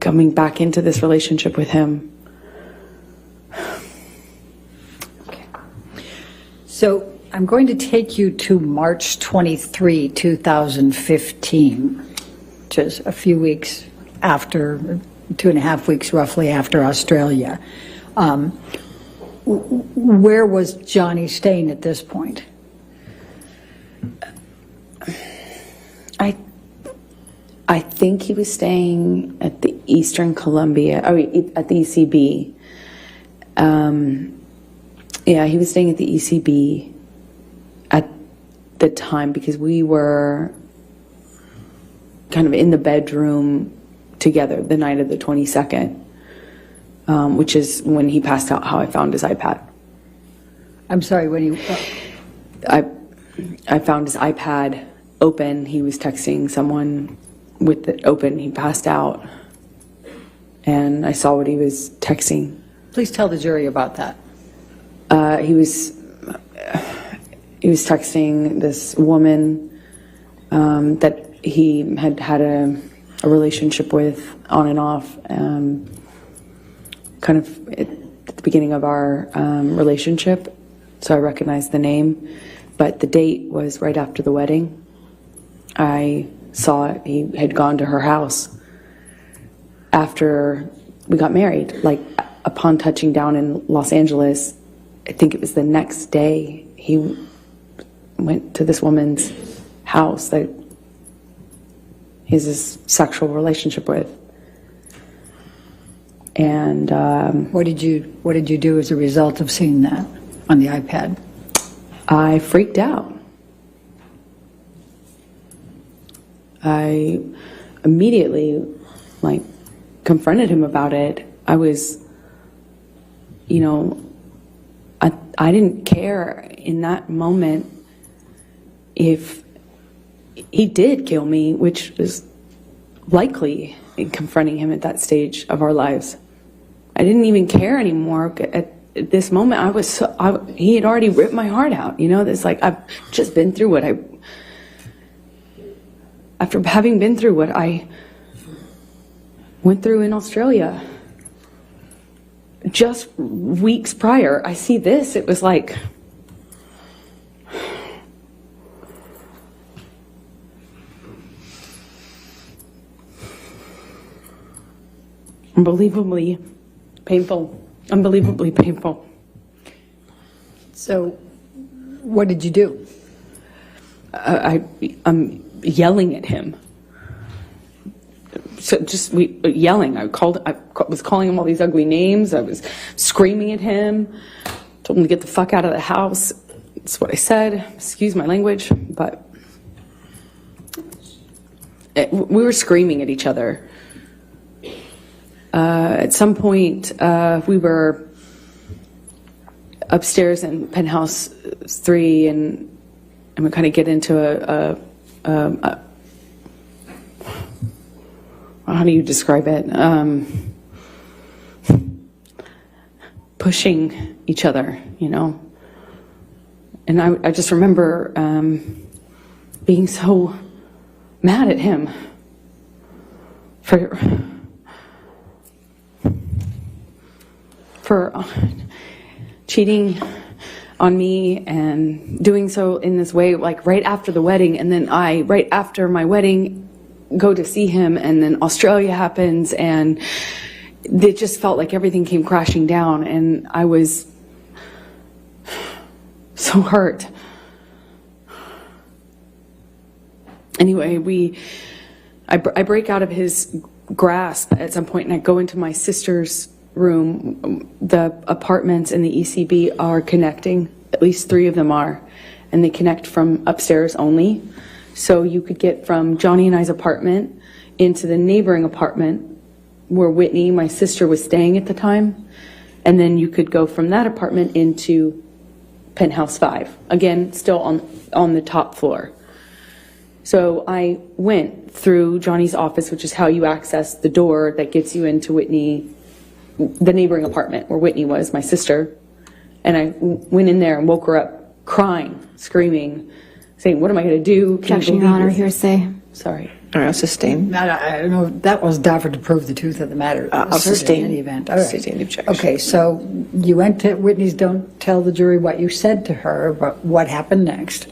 coming back into this relationship with him. Okay. So I'm going to take you to March 23, 2015, which is a few weeks after, 2.5 weeks roughly after Australia. Where was Johnny staying at this point? I think he was staying at the Eastern Columbia, at the ECB. Yeah, he was staying at the ECB at the time because we were kind of in the bedroom together the night of the 22nd, which is when he passed out, how I found his iPad. I'm sorry, when you... I found his iPad open. He was texting someone with it open. He passed out, and I saw what he was texting. Please tell the jury about that. He was texting this woman that he had had a relationship with on and off, kind of at the beginning of our relationship. So I recognized the name, but the date was right after the wedding. I saw it. He had gone to her house after we got married. Like, upon touching down in Los Angeles, I think it was the next day, he went to this woman's house that he has this sexual relationship with. And what did you do as a result of seeing that on the iPad? I freaked out. I immediately, confronted him about it. I was, I didn't care in that moment if he did kill me, which is likely in confronting him at that stage of our lives. I didn't even care anymore. At this moment, he had already ripped my heart out. It's like, I've just been through after having been through what I went through in Australia. Just weeks prior, I see this, it was like, unbelievably painful. So, what did you do? I'm yelling at him. So yelling. I was calling him all these ugly names. I was screaming at him. Told him to get the fuck out of the house. That's what I said. Excuse my language, but we were screaming at each other. At some point, we were upstairs in penthouse 3, and we kind of get into how do you describe it? Pushing each other, And I just remember being so mad at him for cheating on me and doing so in this way, like right after the wedding. And then right after my wedding, go to see him, and then Australia happens, and it just felt like everything came crashing down, and I was so hurt. Anyway, I break out of his grasp at some point, and I go into my sister's room. The apartments in the ECB are connecting, at least 3 of them are, and they connect from upstairs only. So you could get from Johnny and I's apartment into the neighboring apartment where Whitney, my sister, was staying at the time. And then you could go from that apartment into penthouse 5, again, still on the top floor. So I went through Johnny's office, which is how you access the door that gets you into Whitney, the neighboring apartment where Whitney was, my sister. And I went in there and woke her up crying, screaming, saying, "What am I going to do? Objection, Your Honor, hearsay. Sorry. I don't know, sustain. I don't know, that was offered to prove the truth of the matter. I'll Asserted sustain. In any event. All right. Sustain the objection. Okay, so you went to Whitney's, don't tell the jury what you said to her, but what happened next?